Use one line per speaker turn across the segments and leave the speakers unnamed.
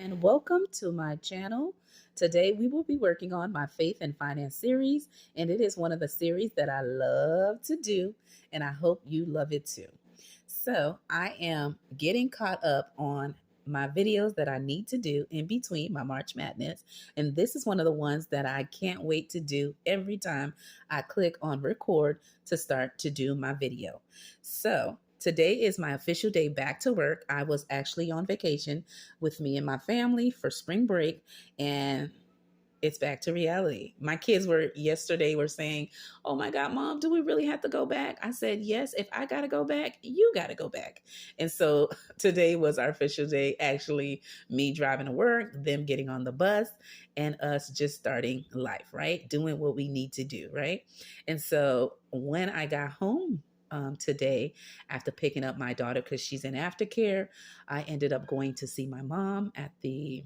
And welcome to my channel. Today we will be working on my faith and finance series, and it is one of the series that I love to do, and I hope you love it too. So I am getting caught up on my videos that I need to do in between my March Madness, and this is one of the ones that I can't wait to do every time I click on record to start to do my video. So today is my official day back to work. I was actually on vacation with me and my family for spring break, and it's back to reality. My kids were yesterday were saying, "Oh my God, Mom, do we really have to go back?" I said, "Yes, if I got to go back, you got to go back." And so today was our official day, actually, me driving to work, them getting on the bus, and us just starting life, right? Doing what we need to do, right? And so when I got home, today, after picking up my daughter because she's in aftercare, I ended up going to see my mom at the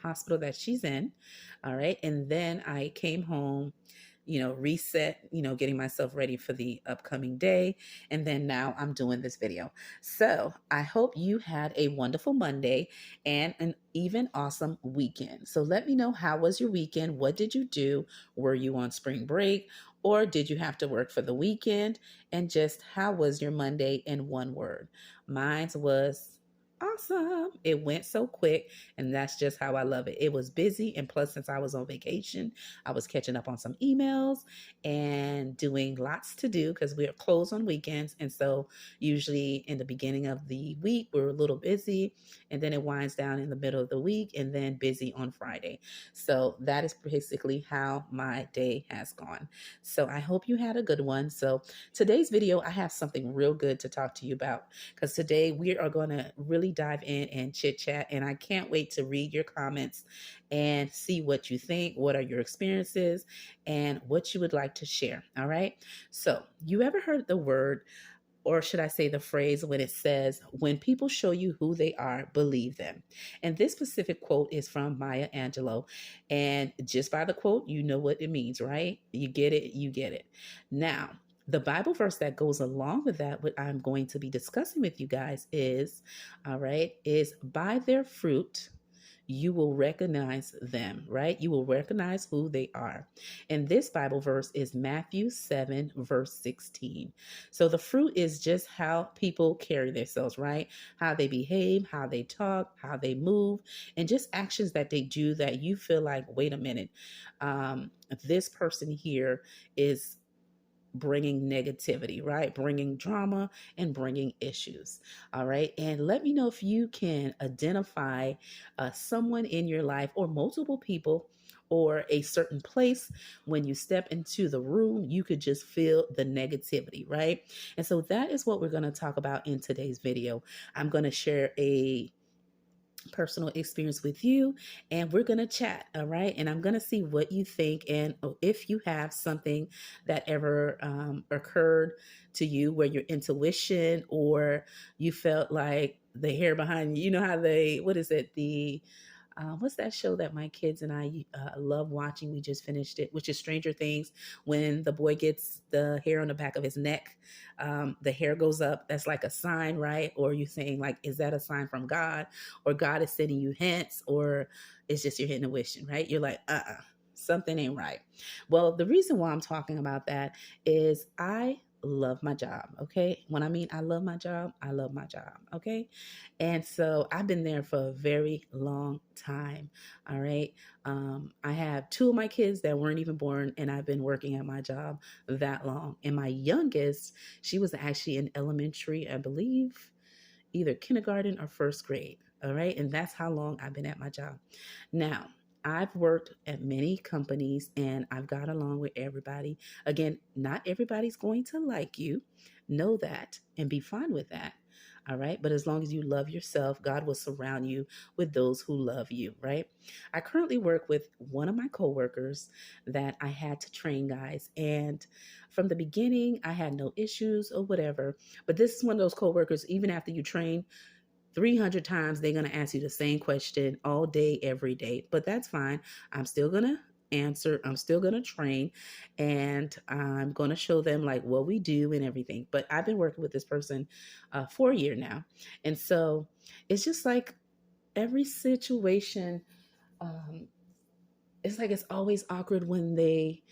hospital that she's in. All right. And then I came home, reset, getting myself ready for the upcoming day. And then now I'm doing this video. So I hope you had a wonderful Monday and an even awesome weekend. So let me know, how was your weekend? What did you do? Were you on spring break? Or did you have to work for the weekend? And just how was your Monday in one word? Mine was awesome. It went so quick, and that's just how I love it. It was busy, and plus, since I was on vacation, I was catching up on some emails and doing lots to do because we are closed on weekends. And so, usually in the beginning of the week, we're a little busy, and then it winds down in the middle of the week, and then busy on Friday. So, that is basically how my day has gone. So, I hope you had a good one. So, today's video, I have something real good to talk to you about because today we are going to really dive in and chit chat. And I can't wait to read your comments and see what you think, what are your experiences, and what you would like to share. All right. So, you ever heard the word, or should I say the phrase, when it says, "When people show you who they are, believe them"? And this specific quote is from Maya Angelou. And just by the quote, you know what it means, right? You get it, you get it. Now, the Bible verse that goes along with that, what I'm going to be discussing with you guys is, all right, is by their fruit you will recognize them, right? You will recognize who they are. And this Bible verse is Matthew 7, verse 16. So the fruit is just how people carry themselves, right? How they behave, how they talk, how they move, and just actions that they do that you feel like, wait a minute, this person here is bringing negativity, right? Bringing drama and bringing issues. All right. And let me know if you can identify someone in your life or multiple people or a certain place. When you step into the room, you could just feel the negativity, right? And so that is what we're going to talk about in today's video. I'm going to share a personal experience with you, and we're going to chat. All right. And I'm going to see what you think, and if you have something that ever occurred to you where your intuition or you felt like the hair behind you know how they, what is it, the what's that show that my kids and I love watching? We just finished it, which is Stranger Things. When the boy gets the hair on the back of his neck, the hair goes up. That's like a sign, right? Or you saying like, is that a sign from God? Or God is sending you hints? Or it's just your intuition, right? You're like, something ain't right. Well, the reason why I'm talking about that is I love my job. Okay. When I mean I love my job, I love my job. Okay. And so I've been there for a very long time. All right. I have two of my kids that weren't even born, and I've been working at my job that long. And my youngest, she was actually in elementary, I believe, either kindergarten or first grade. All right. And that's how long I've been at my job. Now, I've worked at many companies and I've got along with everybody. Again, not everybody's going to like you. Know that and be fine with that. All right. But as long as you love yourself, God will surround you with those who love you. Right. I currently work with one of my coworkers that I had to train, guys. And from the beginning, I had no issues or whatever. But this is one of those coworkers, even after you train 300 times, they're going to ask you the same question all day, every day. But that's fine. I'm still going to answer. I'm still going to train, and I'm going to show them like what we do and everything. But I've been working with this person for a year now. And so it's just like every situation, um, it's like it's always awkward when they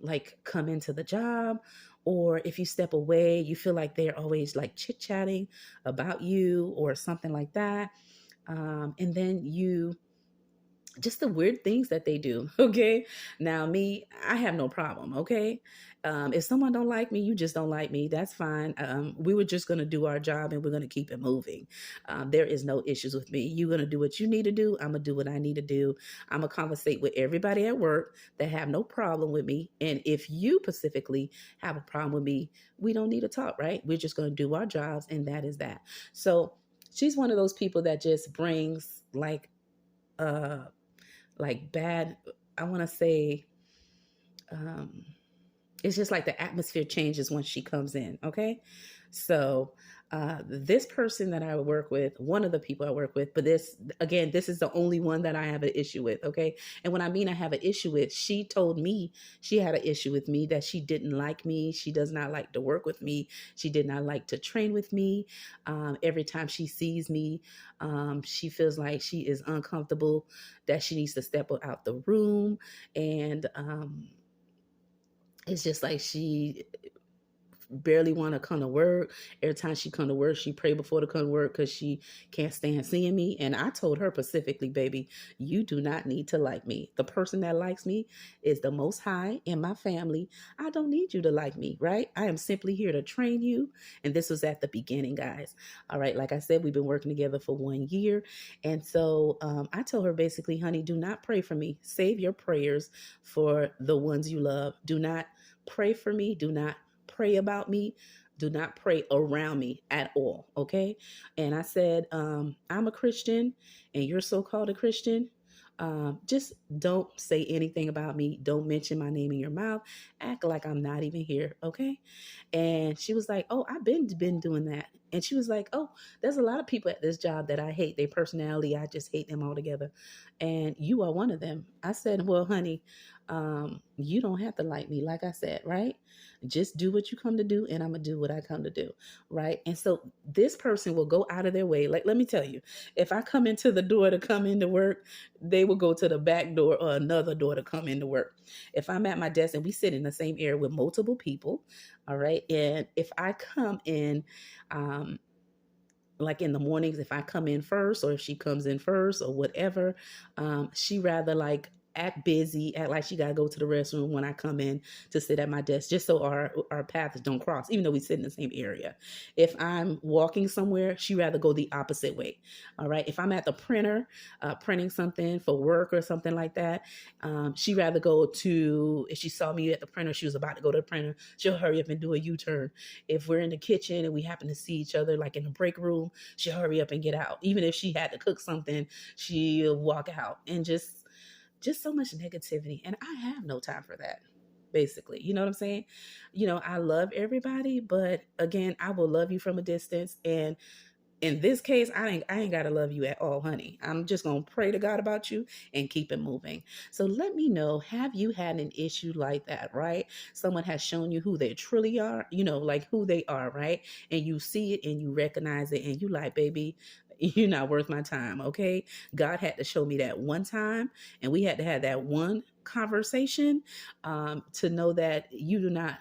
like come into the job, or if you step away, you feel like they're always like chit chatting about you or something like that. And then you just the weird things that they do. Okay, now me, I have no problem. Okay, if someone don't like me, you just don't like me, that's fine. We were just going to do our job and we're going to keep it moving. There is no issues with me. You're going to do what you need to do, I'm going to do what I need to do. I'm going to conversate with everybody at work that have no problem with me, and if you specifically have a problem with me, we don't need to talk, right? We're just going to do our jobs, and that is that. So she's one of those people that just brings uh bad, I want to say, um it's just like the atmosphere changes when she comes in. Okay, so this person that I work with, one of the people I work with, but this again, this is the only one that I have an issue with. Okay, and when I mean I have an issue with, she told me she had an issue with me, that she didn't like me, she does not like to work with me, she did not like to train with me. Every time she sees me, she feels like she is uncomfortable, that she needs to step out the room, and it's just like she barely want to come to work. Every time she come to work, she pray before to come to work because she can't stand seeing me. And I told her specifically, baby, you do not need to like me. The person that likes me is the Most High in my family. I don't need you to like me, right? I am simply here to train you. And this was at the beginning, guys. All right, like I said, we've been working together for 1 year. And so I told her basically, honey, do not pray for me. Save your prayers for the ones you love. Do not pray for me. Do not pray about me. Do not pray around me at all. Okay. And I said, I'm a Christian and you're so called a Christian. Just don't say anything about me. Don't mention my name in your mouth. Act like I'm not even here. Okay. And she was like, oh, I've been doing that. And she was like, oh, there's a lot of people at this job that I hate their personality. I just hate them altogether. And you are one of them. I said, well, honey, you don't have to like me. Like I said, right? Just do what you come to do, and I'm gonna do what I come to do, right? And so this person will go out of their way. Like, let me tell you, if I come into the door to come into work, they will go to the back door or another door to come into work. If I'm at my desk and we sit in the same area with multiple people, all right, and if I come in, um, like in the mornings, if I come in first or if she comes in first or whatever, she rather like act busy, act like she got to go to the restroom when I come in to sit at my desk, just so our paths don't cross, even though we sit in the same area. If I'm walking somewhere, she rather go the opposite way. All right. If I'm at the printer, printing something for work or something like that, she rather go to, if she saw me at the printer, she was about to go to the printer, she'll hurry up and do a U-turn. If we're in the kitchen and we happen to see each other, like in the break room, she'll hurry up and get out. Even if she had to cook something, she'll walk out. And just so much negativity. And I have no time for that, basically. You know what I'm saying? I love everybody, but again, I will love you from a distance. And in this case, I ain't gotta love you at all, honey. I'm just gonna pray to God about you and keep it moving. So let me know, have you had an issue like that, right? Someone has shown you who they truly are, like who they are, right? And you see it and you recognize it and you like, baby, you're not worth my time. Okay. God had to show me that one time, and we had to have that one conversation to know that you do not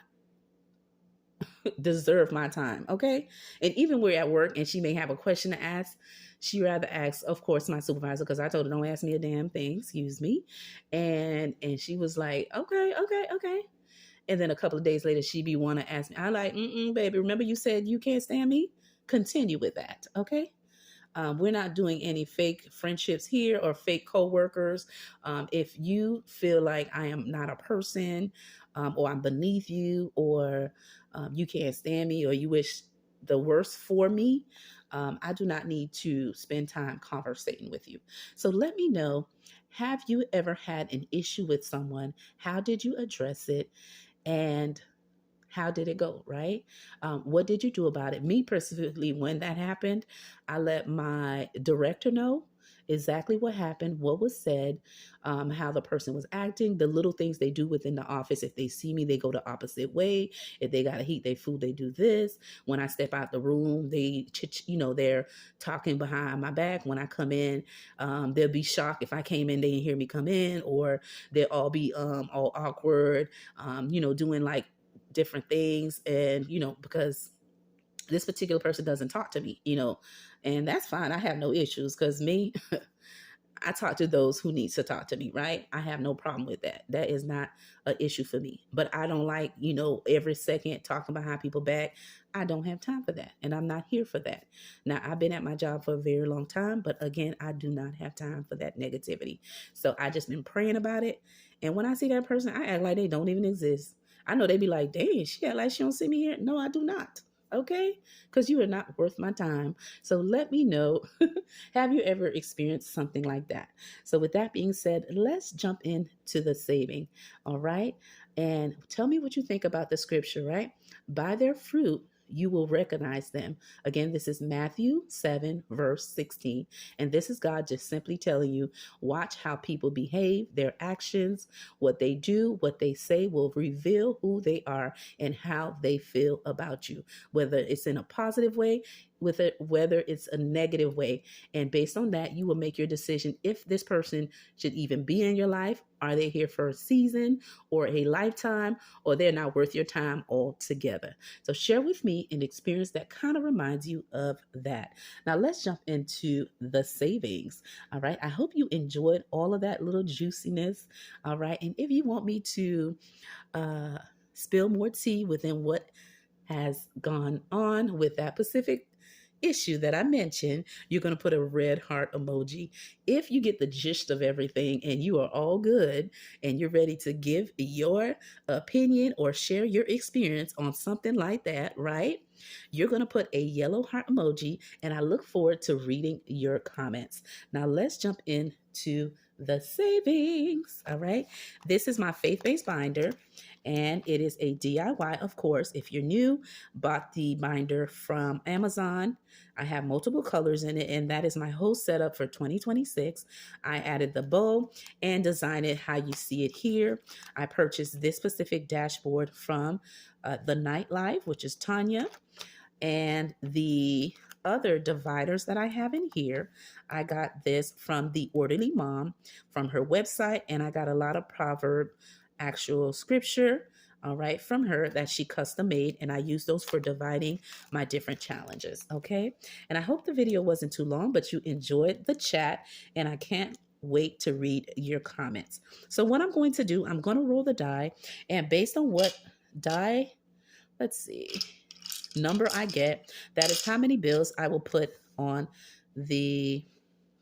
deserve my time. Okay. And even we're at work and she may have a question to ask, she rather ask, of course, my supervisor, because I told her, don't ask me a damn thing, excuse me. And she was like, okay. And then a couple of days later, she be want to ask me. I like, baby, remember you said you can't stand me? Continue with that. Okay. We're not doing any fake friendships here or fake coworkers. If you feel like I am not a person, or I'm beneath you, or you can't stand me, or you wish the worst for me, I do not need to spend time conversating with you. So let me know, have you ever had an issue with someone? How did you address it? And how did it go, right? What did you do about it? Me, specifically, when that happened, I let my director know, exactly what happened, what was said, how the person was acting, the little things they do within the office. If they see me, they go the opposite way. If they got to heat their food, they do this. When I step out the room, they're talking behind my back. When I come in, they'll be shocked if I came in, they didn't hear me come in, or they'll all be all awkward, doing like different things. And, because this particular person doesn't talk to me, and that's fine. I have no issues because me, I talk to those who needs to talk to me, right? I have no problem with that. That is not an issue for me. But I don't like, every second talking behind people back. I don't have time for that. And I'm not here for that. Now, I've been at my job for a very long time, but again, I do not have time for that negativity. So I just been praying about it. And when I see that person, I act like they don't even exist. I know they be like, dang, she act like she don't see me here. No, I do not. Okay? Because you are not worth my time. So let me know. Have you ever experienced something like that? So with that being said, let's jump into the saving. All right. And tell me what you think about the scripture, right? By their fruit, you will recognize them. Again, this is Matthew 7, verse 16. And this is God just simply telling you, watch how people behave, their actions, what they do, what they say will reveal who they are and how they feel about you, whether it's in a positive way, whether it's a negative way. And based on that, you will make your decision if this person should even be in your life. Are they here for a season or a lifetime, or they're not worth your time altogether? So share with me an experience that kind of reminds you of that. Now let's jump into the savings. All right. I hope you enjoyed all of that little juiciness. All right. And if you want me to spill more tea within what has gone on with that specific issue that I mentioned, you're going to put a red heart emoji. If you get the gist of everything and you are all good and you're ready to give your opinion or share your experience on something like that, right? You're going to put a yellow heart emoji, and I look forward to reading your comments. Now let's jump into the savings. All right. This is my faith-based binder, and it is a DIY, of course. If you're new, bought the binder from Amazon. I have multiple colors in it, and that is my whole setup for 2026. I added the bow and designed it how you see it here. I purchased this specific dashboard from the Nightlife, which is Tanya, and the other dividers that I have in here, I got this from the Orderly Mom from her website, and I got a lot of proverb actual scripture, all right, from her that she custom made, and I use those for dividing my different challenges. Okay. And I hope the video wasn't too long, but you enjoyed the chat, and I can't wait to read your comments. So what I'm going to do, I'm going to roll the die, and based on what die, let's see, number I get, that is how many bills I will put on the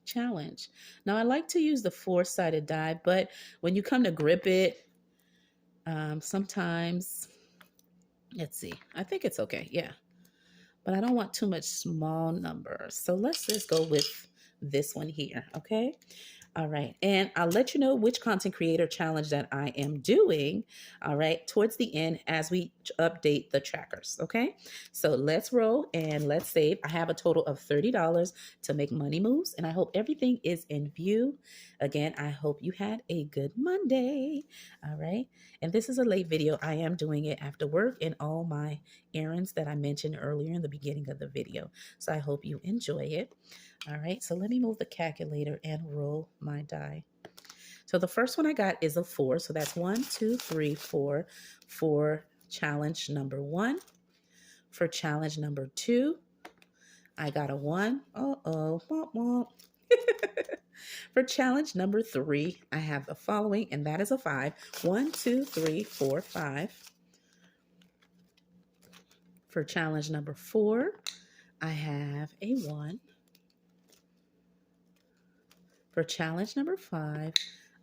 challenge. Now I like to use the 4-sided die, but when you come to grip it, sometimes, let's see, I think it's okay. Yeah. But I don't want too much small numbers. So let's just go with this one here. Okay. All right. And I'll let you know which content creator challenge that I am doing. All right. Towards the end as we update the trackers. Okay. So let's roll and let's save. I have a total of $30 to make money moves, and I hope everything is in view. Again, I hope you had a good Monday. All right. And this is a late video. I am doing it after work and all my errands that I mentioned earlier in the beginning of the video. So I hope you enjoy it. All right, so let me move the calculator and roll my die. So the first one I got is a 4. So that's 1, 2, 3, 4 for challenge number 1. For challenge number 2, I got a 1. Womp womp. For challenge number 3, I have the following, and that is a 5. 1, 2, 3, 4, 5. For challenge number 4, I have a 1. For challenge number 5,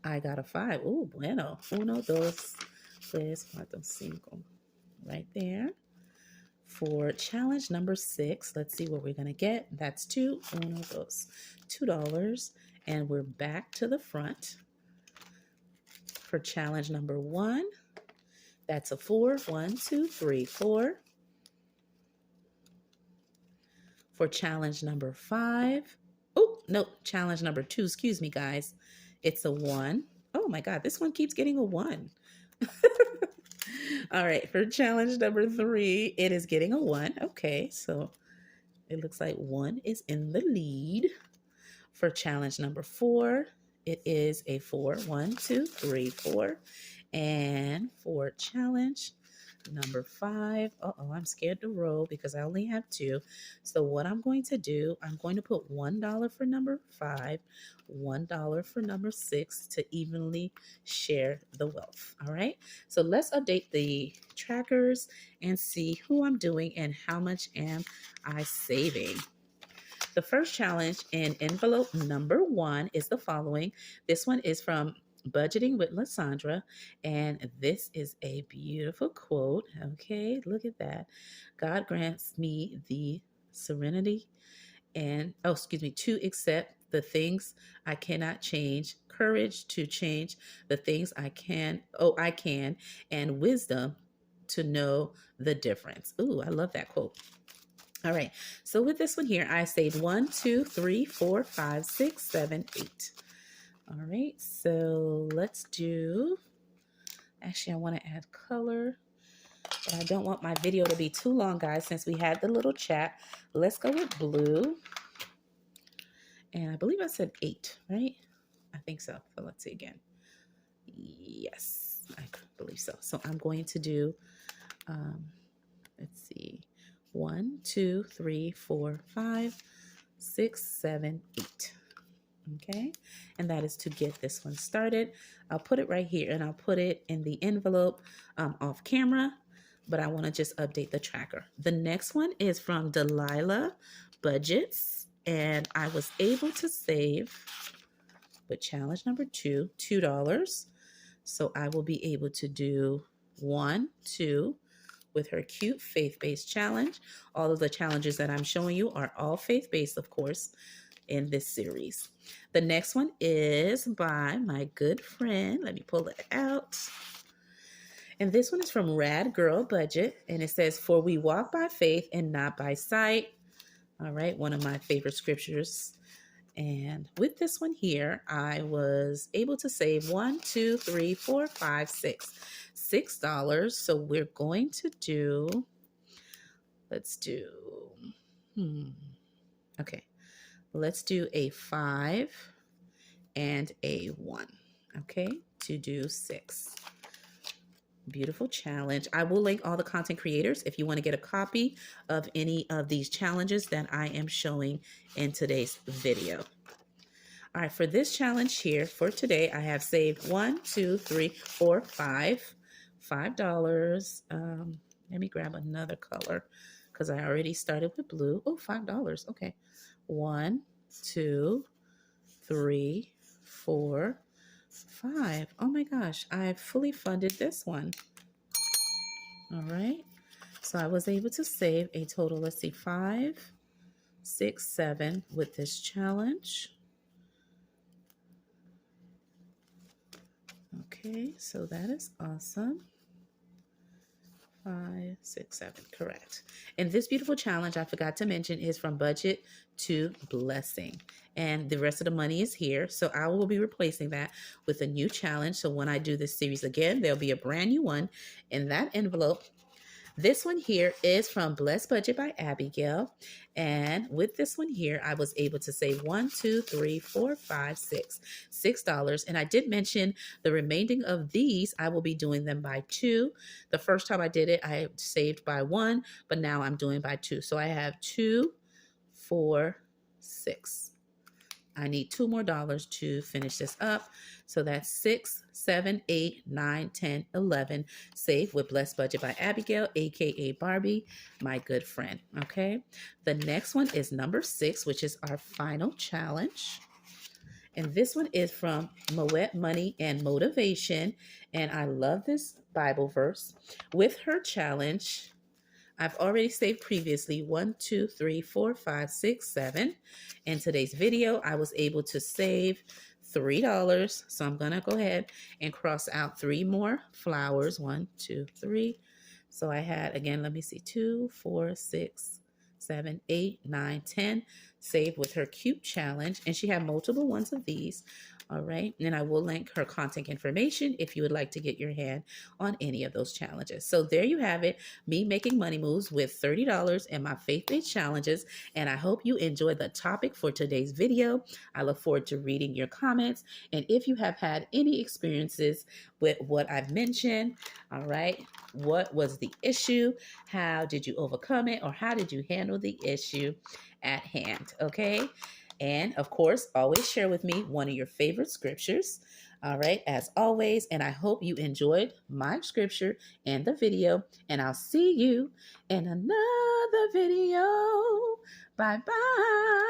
I got a 5. Oh, bueno. Uno, dos, tres, cuatro, cinco. Right there. For challenge number 6, let's see what we're going to get. That's 2. Uno, dos. $2. And we're back to the front. For challenge number 1, that's a 4. 1, 2, 3, 4. For challenge number 5, oh, no, challenge number 2, excuse me, guys. It's a 1. Oh my God, this one keeps getting a 1. All right, for challenge number 3, it is getting a 1. Okay, so it looks like 1 is in the lead. For challenge number 4, it is a 4. 1, 2, 3, 4. And for challenge number 5, I'm scared to roll because I only have 2. So what I'm going to do, I'm going to put $1 for number 5, $1 for number 6 to evenly share the wealth. All right. So let's update the trackers and see who I'm doing and how much am I saving. The first challenge in envelope number 1 is the following. This one is from Budgeting with Lysandra, and this is a beautiful quote. Okay, look at that. God grants me the serenity and, to accept the things I cannot change, courage to change the things I can, and wisdom to know the difference. Ooh, I love that quote. All right, so with this one here, I saved 1, 2, 3, 4, 5, 6, 7, 8. All right, so let's do, actually I want to add color, but I don't want my video to be too long, guys, since we had the little chat. Let's go with blue. And I believe I said 8, right? I think so. So let's see again. Yes, I believe so. So I'm going to do, let's see, 1, 2, 3, 4, 5, 6, 7, 8. Okay, and that is to get this one started. I'll put it right here and I'll put it in the envelope off camera, but I want to just update the tracker. The next one is from Delilah Budgets, and I was able to save with challenge number 2, $2. So I will be able to do 1, 2 with her cute faith-based challenge. All of the challenges that I'm showing you are all faith-based, of course, in this series. The next one is by my good friend. Let me pull it out. And this one is from Rad Girl Budget. And it says, for we walk by faith and not by sight. All right, one of my favorite scriptures. And with this one here, I was able to save 1, 2, 3, 4, 5, 6. $6. So we're going to do, let's do, okay. Let's do a 5 and a 1, okay, to do 6. Beautiful challenge. I will link all the content creators if you want to get a copy of any of these challenges that I am showing in today's video. All right, for this challenge here for today, I have saved 1, 2, 3, 4, 5. $5. Let me grab another color because I already started with blue. Oh, $5. Okay. 1, 2, 3, 4, 5. Oh my gosh, I fully funded this one. All right. So I was able to save a total, let's see, 5, 6, 7 with this challenge. Okay, so that is awesome. 5, 6, 7, correct. And this beautiful challenge, I forgot to mention, is from budget to blessing. And the rest of the money is here. So I will be replacing that with a new challenge. So when I do this series again, there'll be a brand new one in that envelope. This one here is from Blessed Budget by Abigail. And with this one here, I was able to save 1, 2, 3, 4, 5, 6. $6. And I did mention the remaining of these, I will be doing them by 2. The first time I did it, I saved by 1, but now I'm doing by 2. So I have 2, 4, 6. I need 2 more dollars to finish this up. So that's 6, 7, 8, 9, 10, 11. Save with Blessed Budget by Abigail, aka Barbie, my good friend. Okay. The next one is number 6, which is our final challenge. And this one is from Moet Money and Motivation. And I love this Bible verse. With her challenge, I've already saved previously 1, 2, 3, 4, 5, 6, 7. In today's video, I was able to save $3. So I'm going to go ahead and cross out 3 more flowers. 1, 2, 3. So I had, again, let me see, 2, 4, 6, 7, 8, 9, 10. Save with her cute challenge. And she had multiple ones of these. All right. And I will link her contact information if you would like to get your hand on any of those challenges. So there you have it. Me making money moves with $30 and my faith-based challenges. And I hope you enjoyed the topic for today's video. I look forward to reading your comments. And if you have had any experiences with what I've mentioned, all right, what was the issue? How did you overcome it? Or how did you handle the issue at hand? Okay. And of course, always share with me one of your favorite scriptures. All right, as always, and I hope you enjoyed my scripture and the video, and I'll see you in another video. Bye-bye.